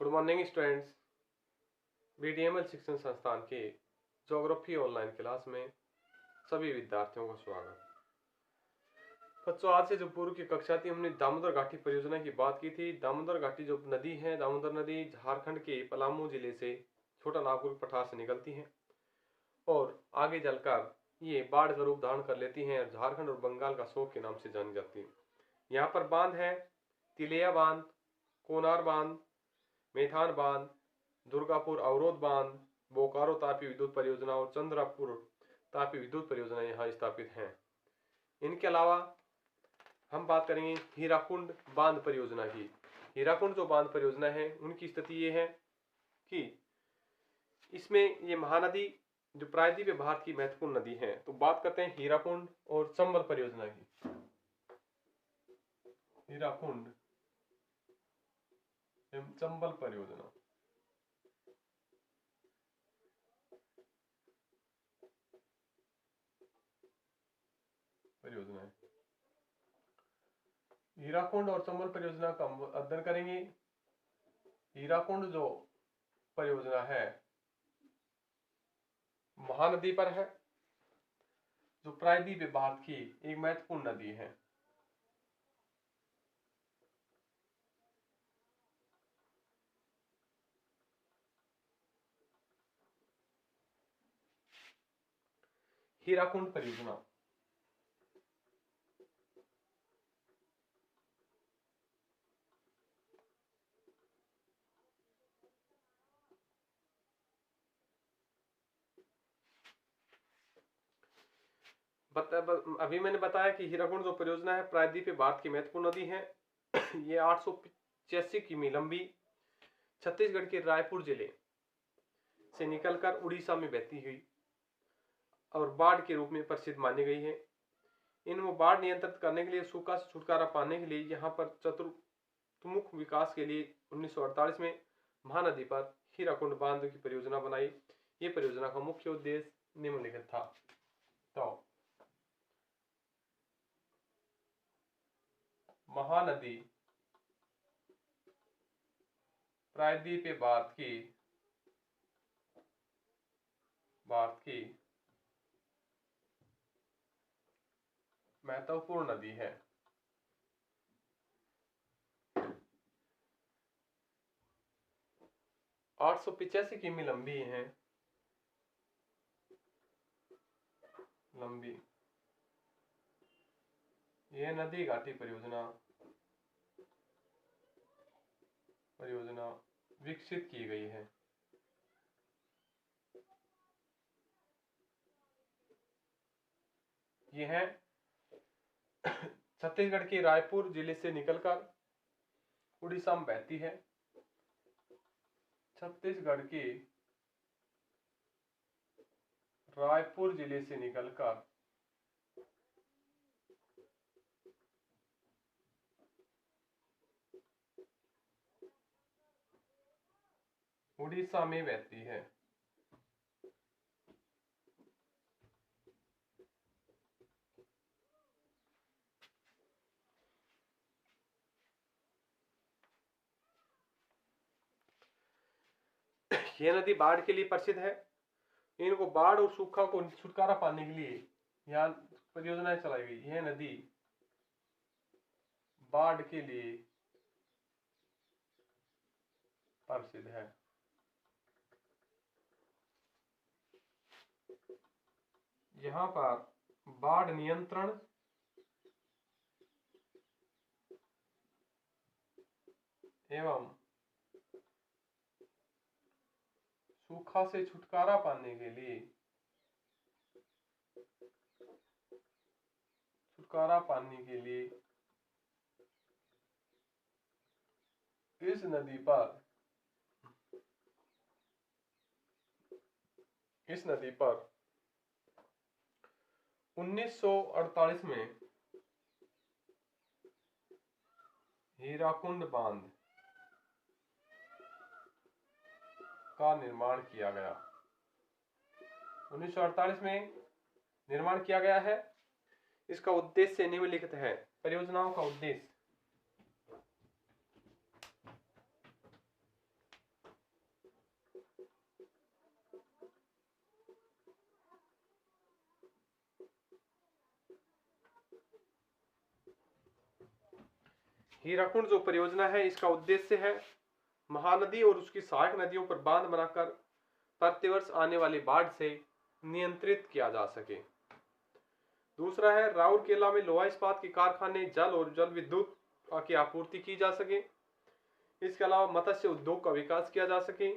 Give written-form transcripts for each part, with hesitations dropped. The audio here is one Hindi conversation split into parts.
Good morning students. बीडीएमएल शिक्षण संस्थान के ज्योग्राफी ऑनलाइन क्लास में सभी विद्यार्थियों का स्वागत। बच्चों, आज से जो पूर्व की कक्षा थी हमने दामोदर घाटी परियोजना की बात की थी। दामोदर घाटी जो नदी है, दामोदर नदी झारखंड के पलामू जिले से छोटा नागपुर पठार से निकलती है और आगे चलकर ये बाढ़ का रूप धारण कर लेती हैं और झारखंड और बंगाल का शोक के नाम से जानी जाती है। यहाँ पर बांध है तिलिया बांध, कोनार बांध, मेथान बांध, दुर्गापुर अवरोध बांध, बोकारो तापी विद्युत परियोजना और चंद्रापुर तापी विद्युत परियोजना यहाँ स्थापित हैं। इनके अलावा हम बात करेंगे हीराकुंड बांध परियोजना की। हीराकुंड जो बांध परियोजना है उनकी स्थिति ये है कि इसमें ये महानदी जो प्रायद्वीपीय भारत की महत्वपूर्ण नदी है। तो बात करते हैं हीराकुंड और चंबल परियोजना की। हीराकुंड एवं चंबल परियोजना है। हीराकुंड और चंबल परियोजना का अध्ययन करेंगे। हीराकुंड जो परियोजना है महानदी पर है, जो प्रायद्वीपीय भारत की एक महत्वपूर्ण नदी है। हीराकुंड परियोजना अभी मैंने बताया कि हीराकुंड जो परियोजना है प्रायद्वीपीय भारत की महत्वपूर्ण नदी है। ये 885 किमी लंबी छत्तीसगढ़ के रायपुर जिले से निकलकर उड़ीसा में बहती हुई और बाढ़ के रूप में प्रसिद्ध मानी गई है। इनको बाढ़ नियंत्रित करने के लिए, सूखा से छुटकारा पाने के लिए यहाँ पर चतुर्मुख विकास के लिए 1948 में महानदी पर हीराकुंड बांध की परियोजना बनाई। ये परियोजना का मुख्य उद्देश्य निम्नलिखित था। तो महानदी प्रायद्वीपीय भारत की महत्वपूर्ण नदी है। आठ सौ 85 किमी लंबी है। यह नदी घाटी परियोजना विकसित की गई है। यह छत्तीसगढ़ के रायपुर जिले से निकलकर उड़ीसा में बहती है। छत्तीसगढ़ के रायपुर जिले से निकलकर उड़ीसा में बहती है। यह नदी बाढ़ के लिए प्रसिद्ध है। इनको बाढ़ और सूखा को छुटकारा पाने के लिए यहाँ परियोजनाएं चलाई गई। यह नदी बाढ़ के लिए प्रसिद्ध है। यहाँ पर बाढ़ नियंत्रण एवं सूखा से छुटकारा पाने के लिए इस नदी पर 1948 में हीराकुंड बांध का निर्माण किया गया। 1948 में निर्माण किया गया है। इसका उद्देश्य निम्नलिखित है। परियोजनाओं का उद्देश्य हीराकुंड जो परियोजना है, इसका उद्देश्य है महानदी और उसकी सहायक नदियों पर बांध बनाकर प्रतिवर्ष आने वाली बाढ़ से नियंत्रित किया जा सके। दूसरा है राउरकेला में लोहा इस्पात के कारखाने, जल और जल विद्युत की आपूर्ति की जा सके। इसके अलावा मत्स्य उद्योग का विकास किया जा सके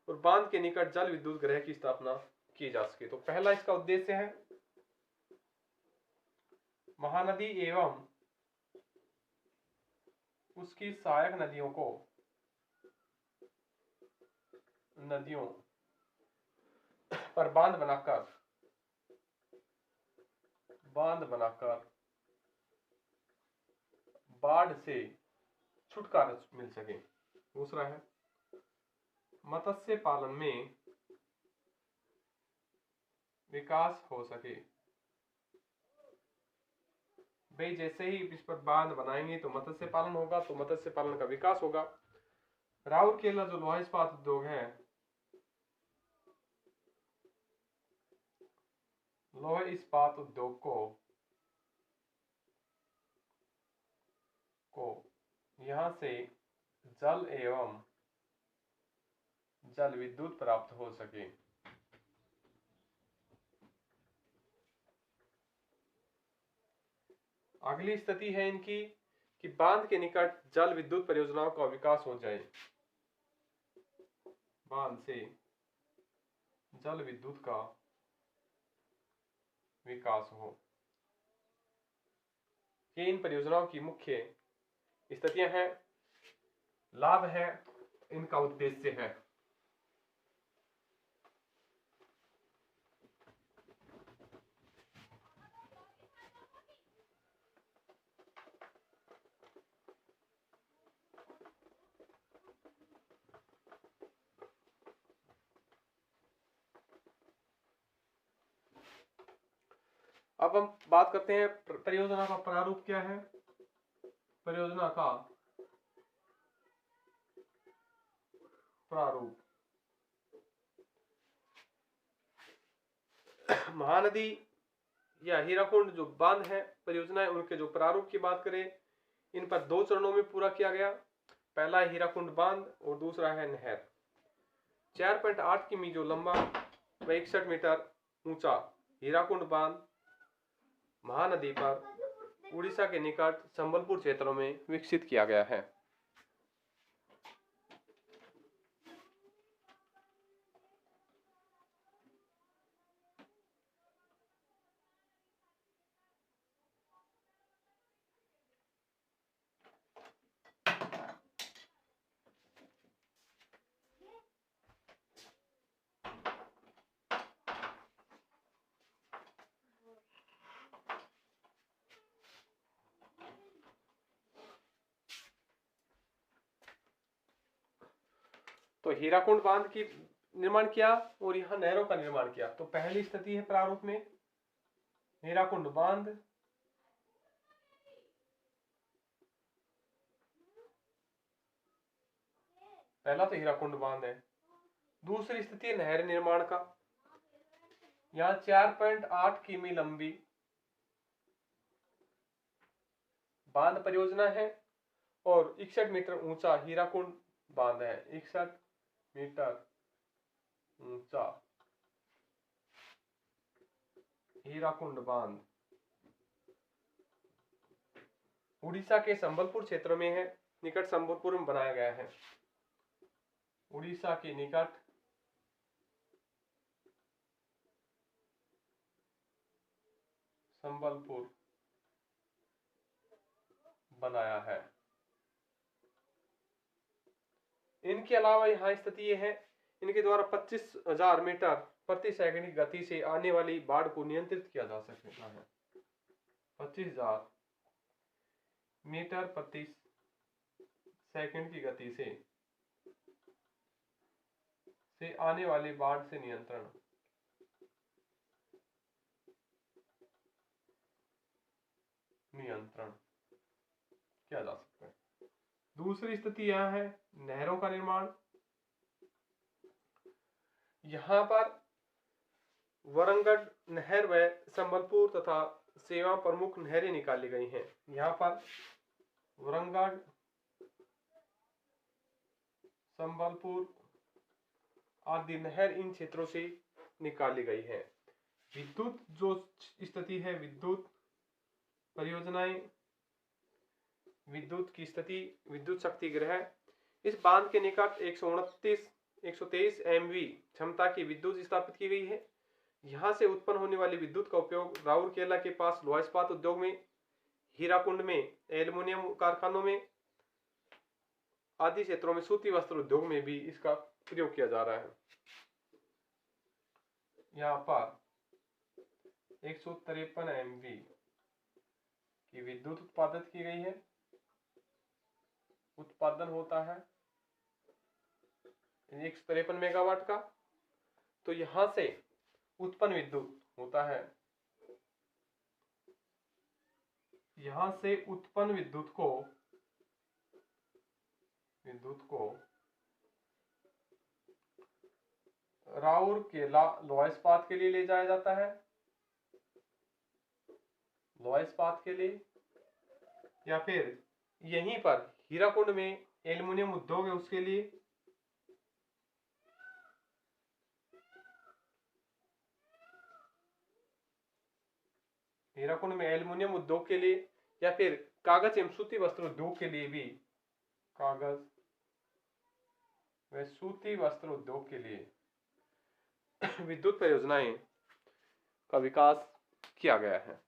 और बांध के निकट जल विद्युत गृह की स्थापना की जा सके। तो पहला इसका उद्देश्य है महानदी एवं उसकी सहायक नदियों पर बांध बनाकर बाढ़ से छुटकारा मिल सके। दूसरा है मत्स्य पालन में विकास हो सके। भाई जैसे ही इस पर बांध बनाएंगे तो मत्स्य पालन होगा, तो मत्स्य पालन का विकास होगा। राउरकेला जो लोहा इस्पात उद्योग है, लोहा इस्पात उद्योग को यहां से जल एवं जल विद्युत प्राप्त हो सके। अगली स्थिति है इनकी कि बांध के निकट जल विद्युत परियोजनाओं का विकास हो जाए। बांध से जल विद्युत का विकास हो। ये इन परियोजनाओं की मुख्य स्थितियां हैं, लाभ है, इनका उद्देश्य है। अब हम बात करते हैं परियोजना का प्रारूप क्या है। परियोजना का प्रारूप, महानदी या हीराकुंड जो बांध है परियोजना है, उनके जो प्रारूप की बात करें, इन पर 2 चरणों में पूरा किया गया। पहला है हीराकुंड बांध और दूसरा है नहर। 4.8 किमी जो लंबा व 61 मीटर ऊंचा हीराकुंड बांध महानदी पर उड़ीसा के निकट संबलपुर क्षेत्रों में विकसित किया गया है। तो हीराकुंड बांध की निर्माण किया और यहाँ नहरों का निर्माण किया। तो पहली स्थिति है प्रारूप में हीराकुंड बांध, पहला तो हीराकुंड बांध है। दूसरी स्थिति है नहर निर्माण का। यहाँ 4.8 किमी लंबी बांध परियोजना है और 61 मीटर ऊंचा हीराकुंड बांध है। 61 मीटर ऊंचा हीराकुंड बांध उड़ीसा के संबलपुर क्षेत्र में है, निकट संबलपुर में बनाया गया है। उड़ीसा के निकट संबलपुर बनाया है। इनके अलावा यहाँ स्थिति ये है, इनके द्वारा 25,000 मीटर प्रति सेकंड की गति से आने वाली बाढ़ को नियंत्रित किया जा सकता है। 25,000 मीटर प्रति सेकंड की गति से आने वाली बाढ़ से नियंत्रण किया जा सकता है। दूसरी स्थिति यह है नहरों का निर्माण। यहाँ पर वरंगड नहर व संबलपुर तथा सेवा प्रमुख नहरें निकाली गई हैं। यहाँ पर वरंगल, संबलपुर आदि नहर इन क्षेत्रों से निकाली गई है। विद्युत जो स्थिति है, विद्युत परियोजनाएं, विद्युत की स्थिति, विद्युत शक्ति ग्रह, इस बांध के निकट 123 MV क्षमता की विद्युत स्थापित की गई है। यहां से उत्पन्न होने वाली विद्युत का उपयोग राउरकेला के पास लोहा इस्पात उद्योग में, हीराकुंड में एल्युमिनियम कारखानों में आदि क्षेत्रों में सूती वस्त्र उद्योग में भी इसका प्रयोग किया जा रहा है। यहाँ पर 153 MV की विद्युत उत्पादित की गई है, उत्पादन होता है 153 मेगावाट का। तो यहां से उत्पन्न विद्युत होता है, यहां से उत्पन्न विद्युत को राउरकेला लोहा इस्पात के लिए ले जाया जाता है, लोहा इस्पात के लिए, या फिर यहीं पर हीराकुंड में एल्युमिनियम उद्योग है उसके लिए, हीराकुंड में एल्युमिनियम उद्योग के लिए, या फिर कागज एवं सूती वस्त्र उद्योग के लिए भी, कागज व सूती वस्त्र उद्योग के लिए विद्युत परियोजनाएं का विकास किया गया है।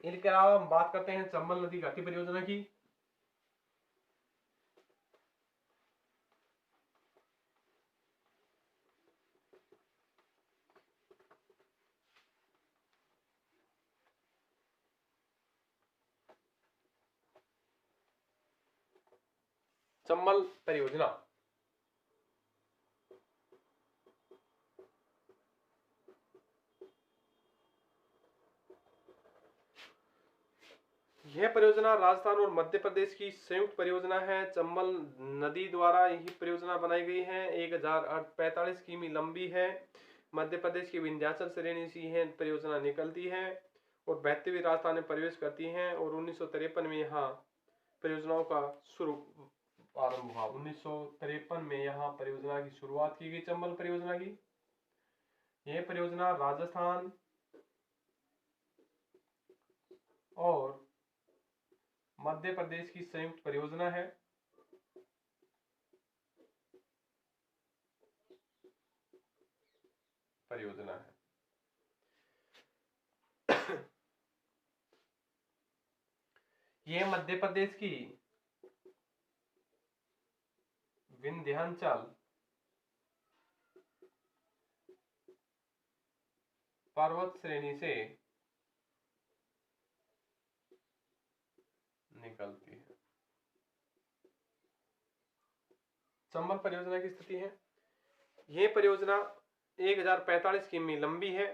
इनके अलावा हम बात करते हैं चंबल नदी घाटी परियोजना की। चंबल परियोजना यह परियोजना राजस्थान और मध्य प्रदेश की संयुक्त परियोजना है। चंबल नदी द्वारा यही परियोजना बनाई गई है। 1045 किमी लंबी है। मध्य प्रदेश की विंध्याचल श्रेणी से यह परियोजना निकलती है और बहती हुई राजस्थान में प्रवेश करती है। और 1953 में यहाँ परियोजनाओं का शुरू आरंभ हुआ। 1953 में यहाँ परियोजना की शुरुआत की गई, चंबल परियोजना की। यह परियोजना राजस्थान और मध्य प्रदेश की संयुक्त परियोजना है। यह मध्य प्रदेश की विंध्याचल पर्वत श्रेणी से निकलती है। चंबल परियोजना की स्थिति है, यह परियोजना 1045 किमी लंबी है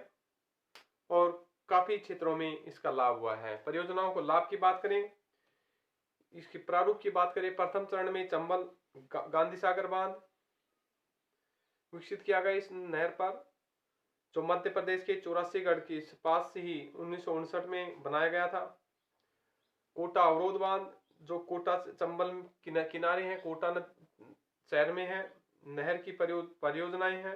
और काफी क्षेत्रों में इसका लाभ हुआ है। परियोजनाओं को लाभ की बात करें, इसकी प्रारूप की बात करें, प्रथम चरण में चंबल गांधी सागर बांध विकसित किया गया इस नहर पर, जो मध्य प्रदेश के 84गढ़ के पास से ही 1959 में बनाया गया था। कोटा अवरोध बांध, जो कोटा चंबल किनारे हैं, कोटा शहर में है, नहर की परियोजनाएं हैं।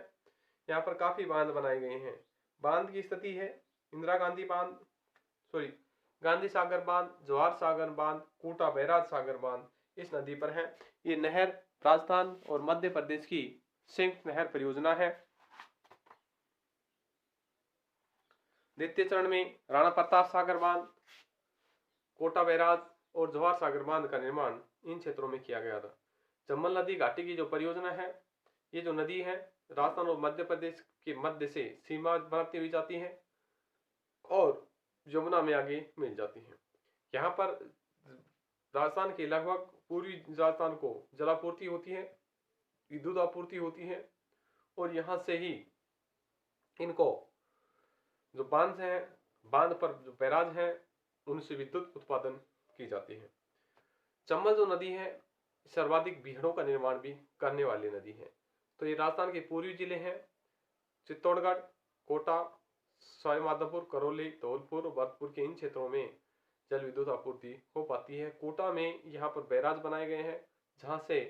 यहाँ पर काफी बांध बनाए गए हैं। बांध की स्थिति है इंदिरा गांधी बांध, गांधी सागर बांध, जवाहर सागर बांध, कोटा बैराज सागर बांध इस नदी पर है। ये नहर राजस्थान और मध्य प्रदेश की संयुक्त नहर परियोजना है। द्वितीय चरण में राणा प्रताप सागर बांध, कोटा बैराज और जवाहर सागर बांध का निर्माण इन क्षेत्रों में किया गया था। चंबल नदी घाटी की जो परियोजना है, ये जो नदी है राजस्थान और मध्य प्रदेश के मध्य से सीमा बनाती हुई जाती है और यमुना में आगे मिल जाती है। यहाँ पर राजस्थान के लगभग पूर्वी राजस्थान को जलापूर्ति होती है, विद्युत आपूर्ति होती है और यहाँ से ही इनको जो बांध हैं, बांध पर जो बैराज हैं, उनसे विद्युत उत्पादन की जाती है। चंबल जो नदी है सर्वाधिक बीहड़ों का निर्माण भी करने वाली नदी है। तो ये राजस्थान के पूर्वी जिले हैं, चित्तौड़गढ़, कोटा, सवाई माधोपुर, करौली, धौलपुर, भरतपुर के इन क्षेत्रों में जल विद्युत आपूर्ति हो पाती है। कोटा में यहाँ पर बैराज बनाए गए हैं जहाँ से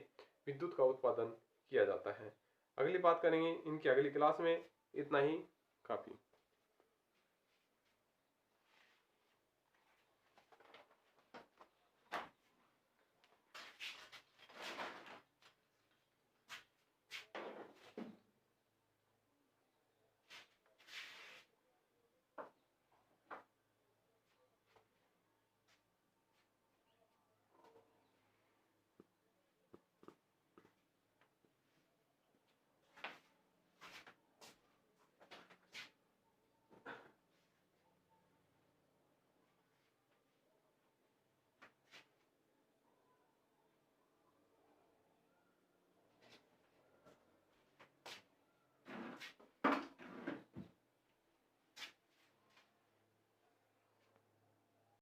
विद्युत का उत्पादन किया जाता है। अगली बात करेंगे इनकी अगली क्लास में। इतना ही काफ़ी।